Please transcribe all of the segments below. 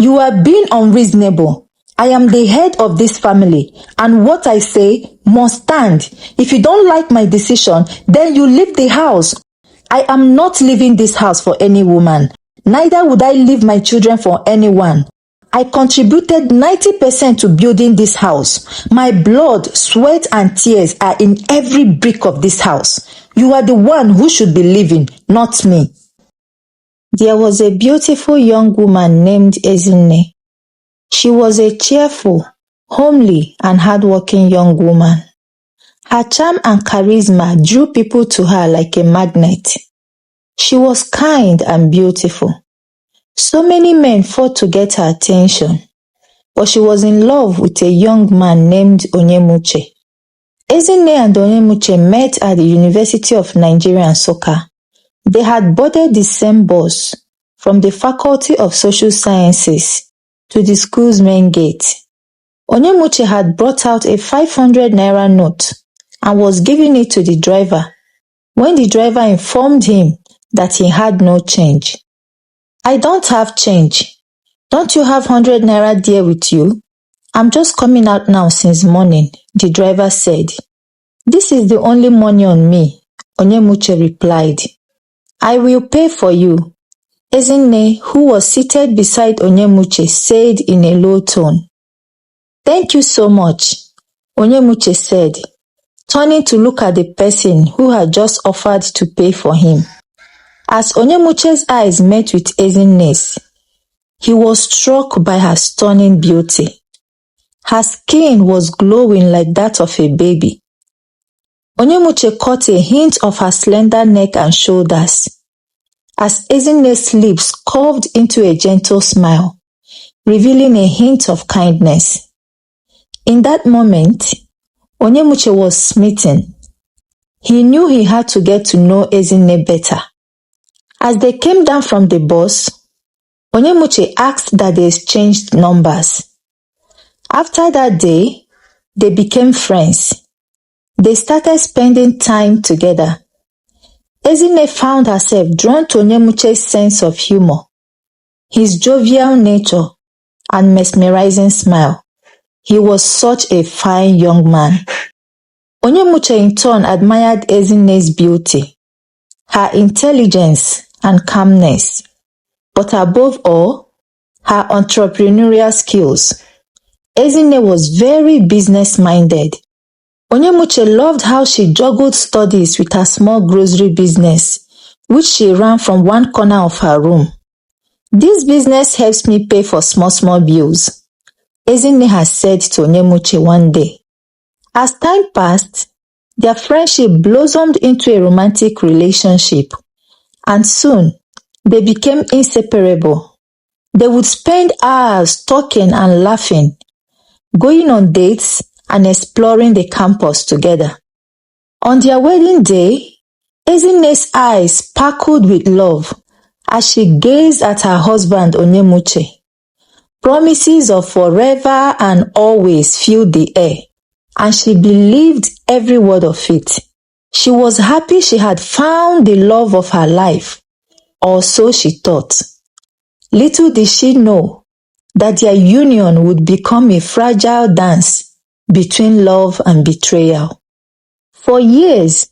You are being unreasonable. I am the head of this family, and what I say must stand. If you don't like my decision, then you leave the house. I am not leaving this house for any woman. Neither would I leave my children for anyone. I contributed 90% to building this house. My blood, sweat, and tears are in every brick of this house. You are the one who should be living, not me. There was a beautiful young woman named Ezinne. She was a cheerful, homely, and hardworking young woman. Her charm and charisma drew people to her like a magnet. She was kind and beautiful. So many men fought to get her attention, but she was in love with a young man named Onyemuche. Ezinne and Onyemuche met at the University of Nigeria, Nsukka. They had boarded the same bus from the Faculty of Social Sciences to the school's main gate. Onyemuche had brought out a 500 naira note and was giving it to the driver when the driver informed him that he had no change. I don't have change. Don't you have 100 naira there with you? I'm just coming out now since morning, the driver said. This is the only money on me, Onyemuche replied. I will pay for you. Ezinne, who was seated beside Onyemuche, said in a low tone. Thank you so much, Onyemuche said, turning to look at the person who had just offered to pay for him. As Onyemuche's eyes met with Ezinne's, he was struck by her stunning beauty. Her skin was glowing like that of a baby. Onyemuche caught a hint of her slender neck and shoulders as Ezinne's lips curved into a gentle smile, revealing a hint of kindness. In that moment, Onyemuche was smitten. He knew he had to get to know Ezinne better. As they came down from the bus, Onyemuche asked that they exchanged numbers. After that day, they became friends. They started spending time together. Ezinne found herself drawn to Onyemuche's sense of humor, his jovial nature, and mesmerizing smile. He was such a fine young man. Onyemuche in turn admired Ezinne's beauty, her intelligence and calmness, but above all, her entrepreneurial skills. Ezinne was very business-minded. Onyemuche loved how she juggled studies with her small grocery business, which she ran from one corner of her room. This business helps me pay for small bills, Ezinne has said to Onyemuche one day. As time passed, their friendship blossomed into a romantic relationship, and soon they became inseparable. They would spend hours talking and laughing, going on dates and exploring the campus together. On their wedding day, Ezinne's eyes sparkled with love as she gazed at her husband Onyemuche. Promises of forever and always filled the air, and she believed every word of it. She was happy she had found the love of her life, or so she thought. Little did she know that their union would become a fragile dance between love and betrayal. For years,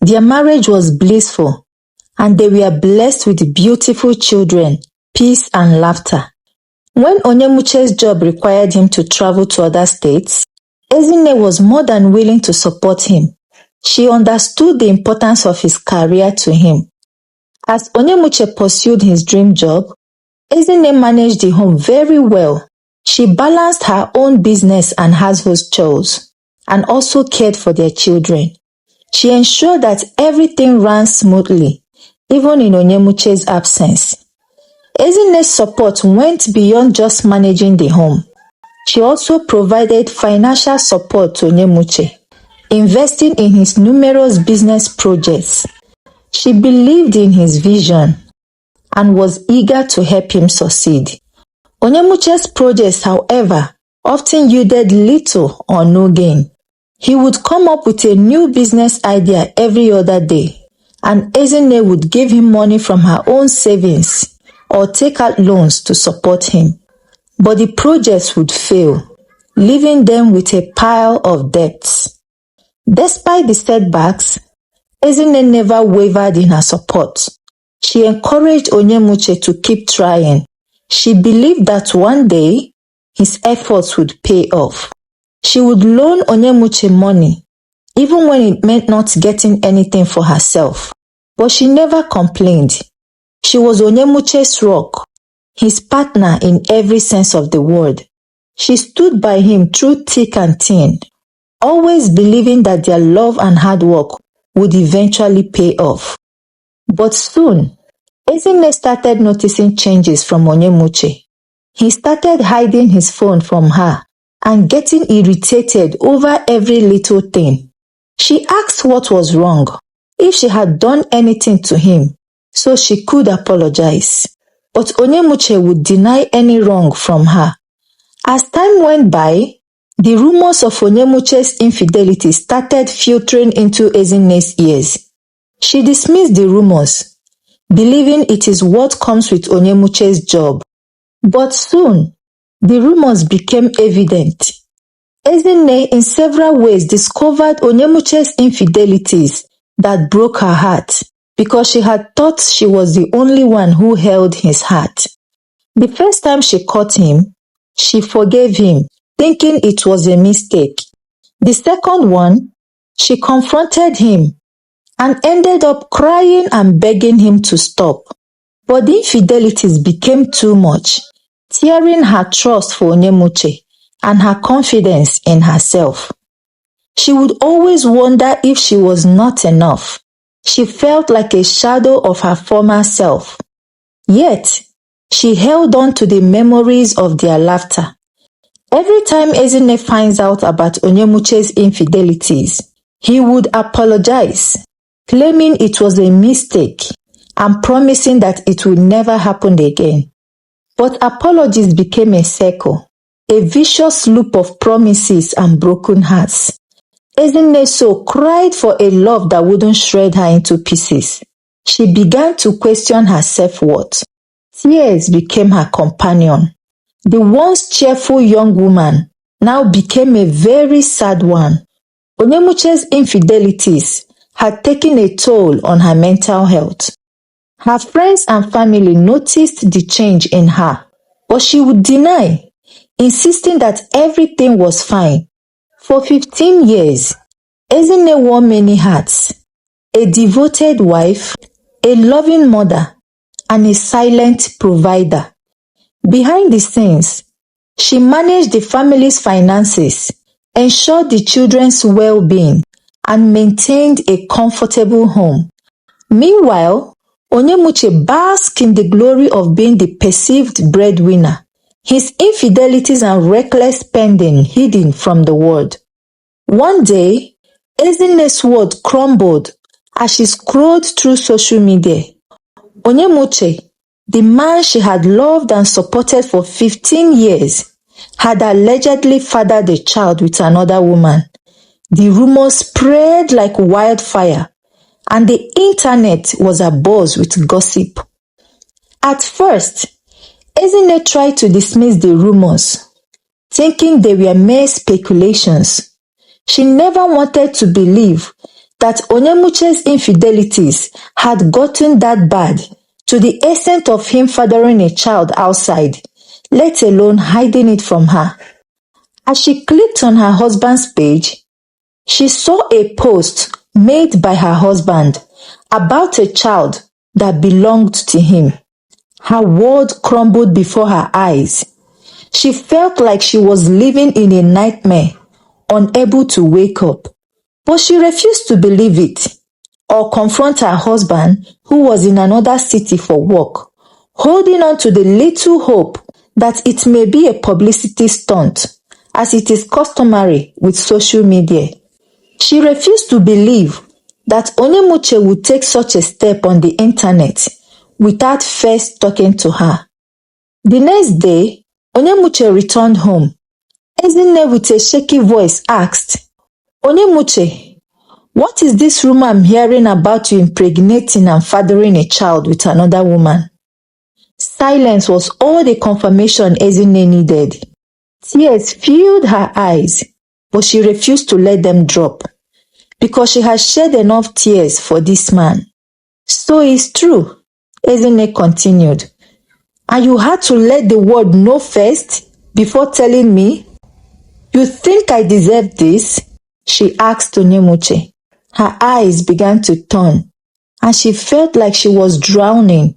their marriage was blissful, and they were blessed with beautiful children, peace and laughter. When Onyemuche's job required him to travel to other states, Ezinne was more than willing to support him. She understood the importance of his career to him. As Onyemuche pursued his dream job, Ezinne managed the home very well. She balanced her own business and household chores, and also cared for their children. She ensured that everything ran smoothly, even in Onyemuche's absence. Ezinne's support went beyond just managing the home. She also provided financial support to Onyemuche, investing in his numerous business projects. She believed in his vision and was eager to help him succeed. Onyemuche's projects, however, often yielded little or no gain. He would come up with a new business idea every other day, and Ezinne would give him money from her own savings or take out loans to support him. but the projects would fail, leaving them with a pile of debts. Despite the setbacks, Ezinne never wavered in her support. She encouraged Onyemuche to keep trying. She believed that one day, his efforts would pay off. She would loan Onyemuche money, even when it meant not getting anything for herself. But she never complained. She was Onyemuche's rock, his partner in every sense of the word. She stood by him through thick and thin, always believing that their love and hard work would eventually pay off. But soon, Ezinne started noticing changes from Onyemuche. He started hiding his phone from her and getting irritated over every little thing. She asked what was wrong, if she had done anything to him, so she could apologize. But Onyemuche would deny any wrong from her. As time went by, the rumors of Onyemuche's infidelity started filtering into Ezinne's ears. She dismissed the rumors, believing it is what comes with Onyemuche's job. But soon, the rumors became evident. Ezinne in several ways discovered Onyemuche's infidelities that broke her heart because she had thought she was the only one who held his heart. The first time she caught him, she forgave him, thinking it was a mistake. The second one, she confronted him and ended up crying and begging him to stop. But the infidelities became too much, tearing her trust for Onyemuche and her confidence in herself. She would always wonder if she was not enough. She felt like a shadow of her former self. Yet, she held on to the memories of their laughter. Every time Ezinne finds out about Onyemuche's infidelities, he would apologize, claiming it was a mistake and promising that it would never happen again. But apologies became a circle, a vicious loop of promises and broken hearts. Ezinne so cried for a love that wouldn't shred her into pieces. She began to question her self-worth. Tears became her companion. The once cheerful young woman now became a very sad one. Onyemuche's infidelities had taken a toll on her mental health. Her friends and family noticed the change in her, but she would deny, insisting that everything was fine. For 15 years, Ezinne wore many hats: a devoted wife, a loving mother, and a silent provider. Behind the scenes, she managed the family's finances, ensured the children's well-being, and maintained a comfortable home. Meanwhile, Onyemuche basked in the glory of being the perceived breadwinner, his infidelities and reckless spending hidden from the world. One day, Ezinne's world crumbled as she scrolled through social media. Onyemuche, the man she had loved and supported for 15 years, had allegedly fathered a child with another woman. The rumors spread like wildfire, and the internet was abuzz with gossip. At first, Ezinne tried to dismiss the rumors, thinking they were mere speculations. She never wanted to believe that Onyemuche's infidelities had gotten that bad, to the extent of him fathering a child outside, let alone hiding it from her. As she clicked on her husband's page, she saw a post made by her husband about a child that belonged to him. Her world crumbled before her eyes. She felt like she was living in a nightmare, unable to wake up. But she refused to believe it or confront her husband, who was in another city for work, holding on to the little hope that it may be a publicity stunt, as it is customary with social media. She refused to believe that Onyemuche would take such a step on the internet without first talking to her. The next day, Onyemuche returned home. Ezinne, with a shaky voice, asked, "Onyemuche, what is this rumor I'm hearing about you impregnating and fathering a child with another woman?" Silence was all the confirmation Ezinne needed. Tears filled her eyes, but she refused to let them drop because she had shed enough tears for this man. So it's true, Ezinne continued. And you had to let the world know first before telling me? You think I deserve this? She asked Onyemuche. Her eyes began to turn, and she felt like she was drowning.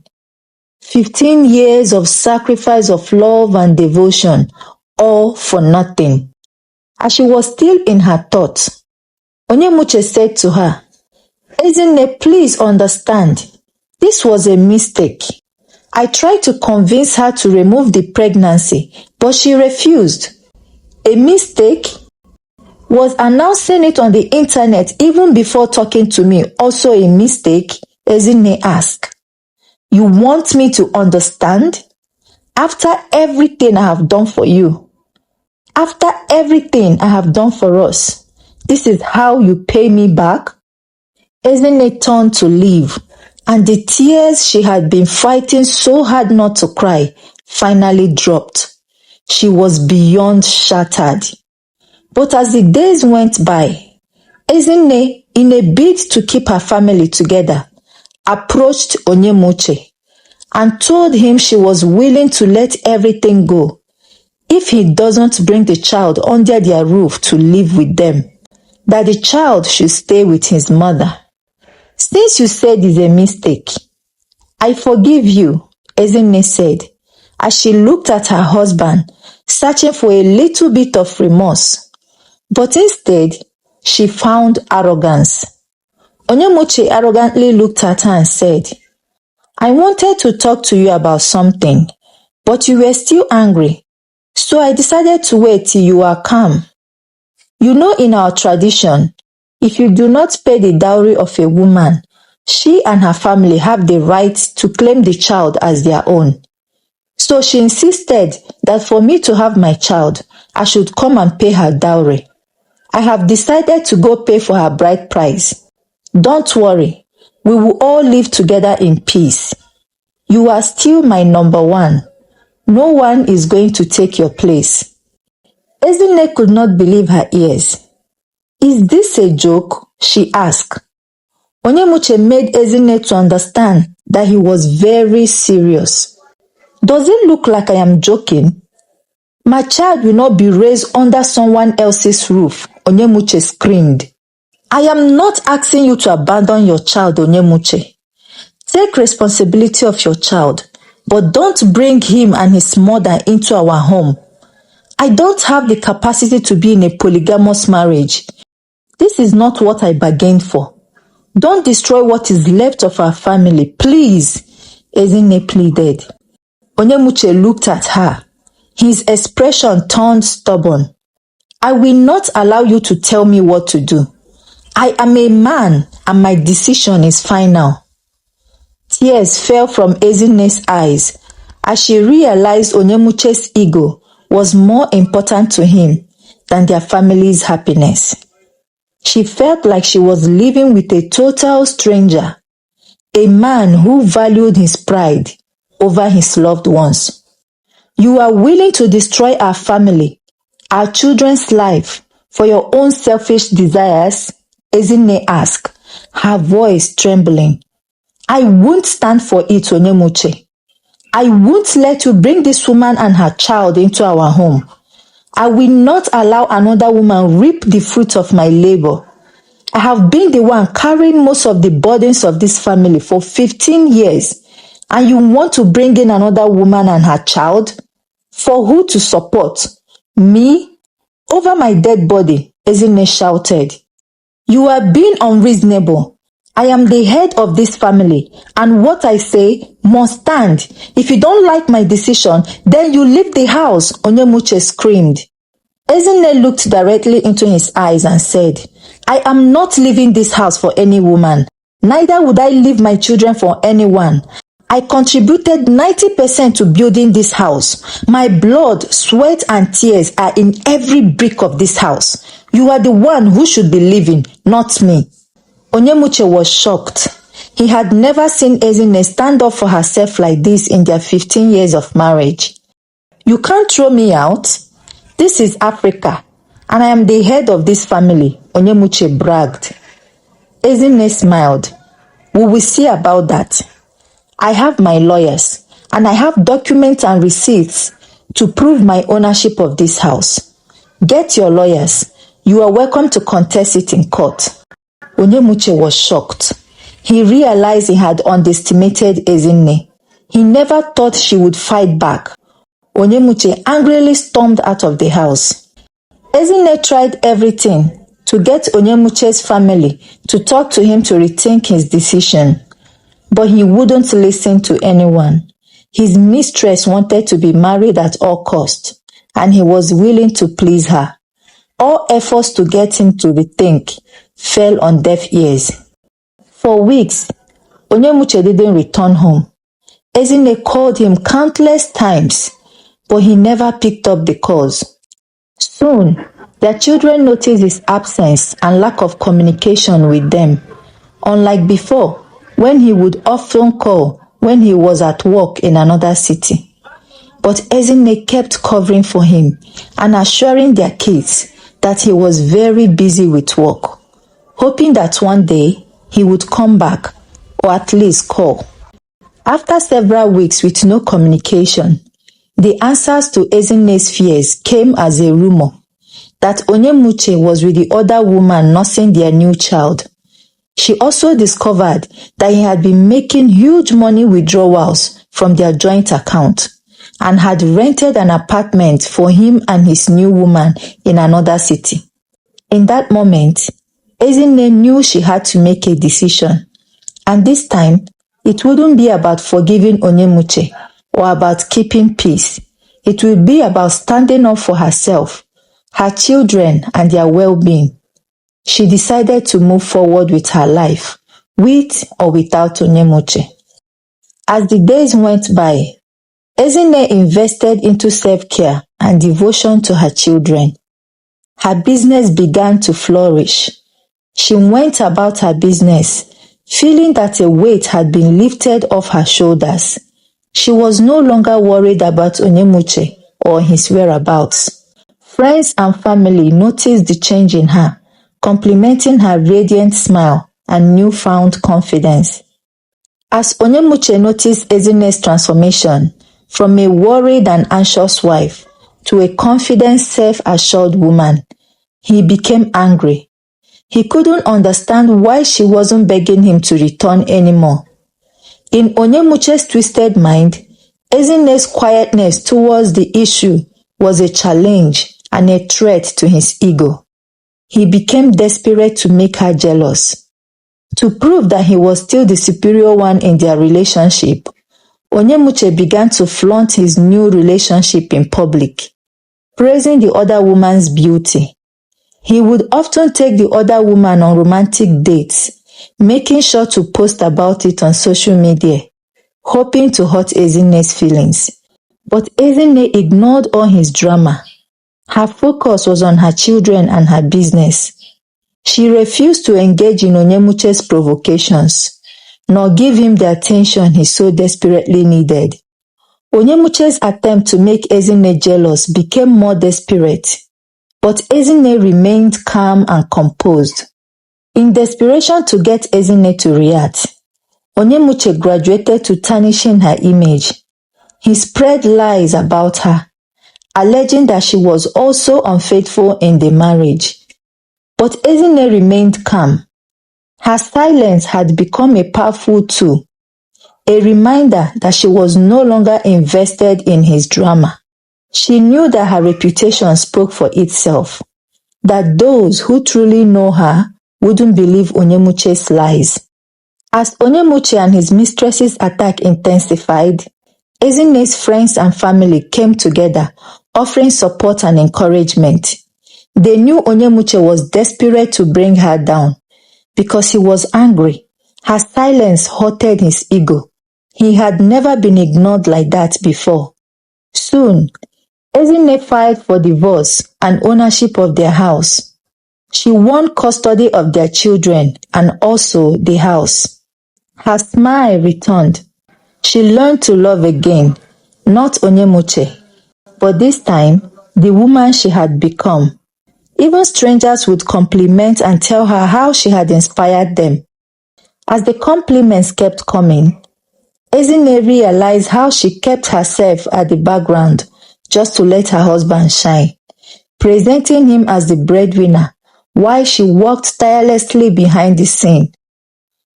15 years of sacrifice of love and devotion, all for nothing. As she was still in her thoughts, Onyemuche said to her, Ezinne, please understand. This was a mistake. I tried to convince her to remove the pregnancy, but she refused. A mistake? Was announcing it on the internet even before talking to me also a mistake? Ezinne asked. You want me to understand? After everything I have done for you, after everything I have done for us, this is how you pay me back? Ezinne turned to leave, and the tears she had been fighting so hard not to cry finally dropped. She was beyond shattered. But as the days went by, Ezinne, in a bid to keep her family together, approached Onyemuche and told him she was willing to let everything go if he doesn't bring the child under their roof to live with them, that the child should stay with his mother. Since you said it's a mistake, I forgive you, Ezinne said, as she looked at her husband, searching for a little bit of remorse. But instead, she found arrogance. Onyemuche arrogantly looked at her and said, I wanted to talk to you about something, but you were still angry, so I decided to wait till you are calm. You know, in our tradition, if you do not pay the dowry of a woman, she and her family have the right to claim the child as their own. So she insisted that for me to have my child, I should come and pay her dowry. I have decided to go pay for her bride price. Don't worry, we will all live together in peace. You are still my number one. No one is going to take your place. Ezinne could not believe her ears. Is this a joke? She asked. Onyemuche made Ezinne to understand that he was very serious. Does it look like I am joking? My child will not be raised under someone else's roof, Onyemuche screamed. I am not asking you to abandon your child, Onyemuche. Take responsibility of your child, but don't bring him and his mother into our home. I don't have the capacity to be in a polygamous marriage. This is not what I bargained for. Don't destroy what is left of our family, please, Ezinne pleaded. Onyemuche looked at her. His expression turned stubborn. I will not allow you to tell me what to do. I am a man and my decision is final. Tears fell from Ezinne's eyes as she realized Onyemuche's ego was more important to him than their family's happiness. She felt like she was living with a total stranger, a man who valued his pride over his loved ones. You are willing to destroy our family, our children's life, for your own selfish desires? Ezinne asked, her voice trembling. I won't stand for it, Onyemuche. I won't let you bring this woman and her child into our home. I will not allow another woman reap the fruit of my labor. I have been the one carrying most of the burdens of this family for 15 years, and you want to bring in another woman and her child? For who to support? Me? Over my dead body, Ezinne shouted. You are being unreasonable. I am the head of this family, and what I say must stand. If you don't like my decision, then you leave the house, Onyemuche screamed. Ezinne looked directly into his eyes and said, I am not leaving this house for any woman. Neither would I leave my children for anyone. I contributed 90% to building this house. My blood, sweat, and tears are in every brick of this house. You are the one who should be leaving, not me. Onyemuche was shocked. He had never seen Ezinne stand up for herself like this in their 15 years of marriage. You can't throw me out. This is Africa, and I am the head of this family, Onyemuche bragged. Ezinne smiled. We will see about that. I have my lawyers, and I have documents and receipts to prove my ownership of this house. Get your lawyers. You are welcome to contest it in court. Onyemuche was shocked. He realized he had underestimated Ezinne. He never thought she would fight back. Onyemuche angrily stormed out of the house. Ezinne tried everything to get Onyemuche's family to talk to him to rethink his decision. But he wouldn't listen to anyone. His mistress wanted to be married at all costs, and he was willing to please her. All efforts to get him to rethink fell on deaf ears. For weeks, Onyemuche didn't return home. Ezinne called him countless times, but he never picked up the calls. Soon, their children noticed his absence and lack of communication with them. Unlike before, when he would often call when he was at work in another city. But Ezinne kept covering for him and assuring their kids that he was very busy with work, hoping that one day he would come back or at least call. After several weeks with no communication, the answers to Ezinne's fears came as a rumor that Onyemuche was with the other woman nursing their new child. She also discovered that he had been making huge money withdrawals from their joint account and had rented an apartment for him and his new woman in another city. In that moment, Ezinne knew she had to make a decision, and this time it wouldn't be about forgiving Onyemuche or about keeping peace. It would be about standing up for herself, her children, and their well-being. She decided to move forward with her life, with or without Onyemuche. As the days went by, Ezinne invested into self-care and devotion to her children. Her business began to flourish. She went about her business, feeling that a weight had been lifted off her shoulders. She was no longer worried about Onyemuche or his whereabouts. Friends and family noticed the change in her, complimenting her radiant smile and newfound confidence. As Onyemuche noticed Ezinne's transformation from a worried and anxious wife to a confident, self-assured woman, he became angry. He couldn't understand why she wasn't begging him to return anymore. In Onyemuche's twisted mind, Ezinne's quietness towards the issue was a challenge and a threat to his ego. He became desperate to make her jealous. To prove that he was still the superior one in their relationship, Onyemuche began to flaunt his new relationship in public, praising the other woman's beauty. He would often take the other woman on romantic dates, making sure to post about it on social media, hoping to hurt Ezinne's feelings. But Ezinne ignored all his drama. Her focus was on her children and her business. She refused to engage in Onyemuche's provocations, nor give him the attention he so desperately needed. Onyemuche's attempt to make Ezinne jealous became more desperate, but Ezinne remained calm and composed. In desperation to get Ezinne to react, Onyemuche graduated to tarnishing her image. He spread lies about her, alleging that she was also unfaithful in the marriage. But Ezinne remained calm. Her silence had become a powerful tool, a reminder that she was no longer invested in his drama. She knew that her reputation spoke for itself, that those who truly know her wouldn't believe Onyemuche's lies. As Onyemuche and his mistress's attack intensified, Ezinne's friends and family came together, offering support and encouragement. They knew Onyemuche was desperate to bring her down because he was angry. Her silence hurted his ego. He had never been ignored like that before. Soon, Ezinne filed for divorce and ownership of their house. She won custody of their children and also the house. Her smile returned. She learned to love again, not Onyemuche, but this time the woman she had become. Even strangers would compliment and tell her how she had inspired them. As the compliments kept coming, Ezinne realized how she kept herself at the background just to let her husband shine, presenting him as the breadwinner while she worked tirelessly behind the scene.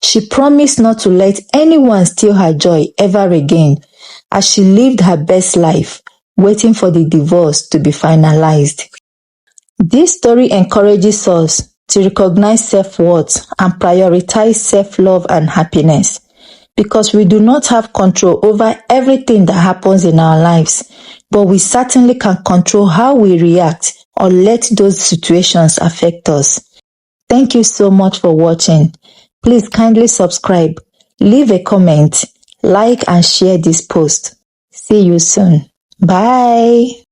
She promised not to let anyone steal her joy ever again as she lived her best life, waiting for the divorce to be finalized. This story encourages us to recognize self-worth and prioritize self-love and happiness, because we do not have control over everything that happens in our lives, but we certainly can control how we react or let those situations affect us. Thank you so much for watching. Please kindly subscribe, leave a comment, like and share this post. See you soon. Bye.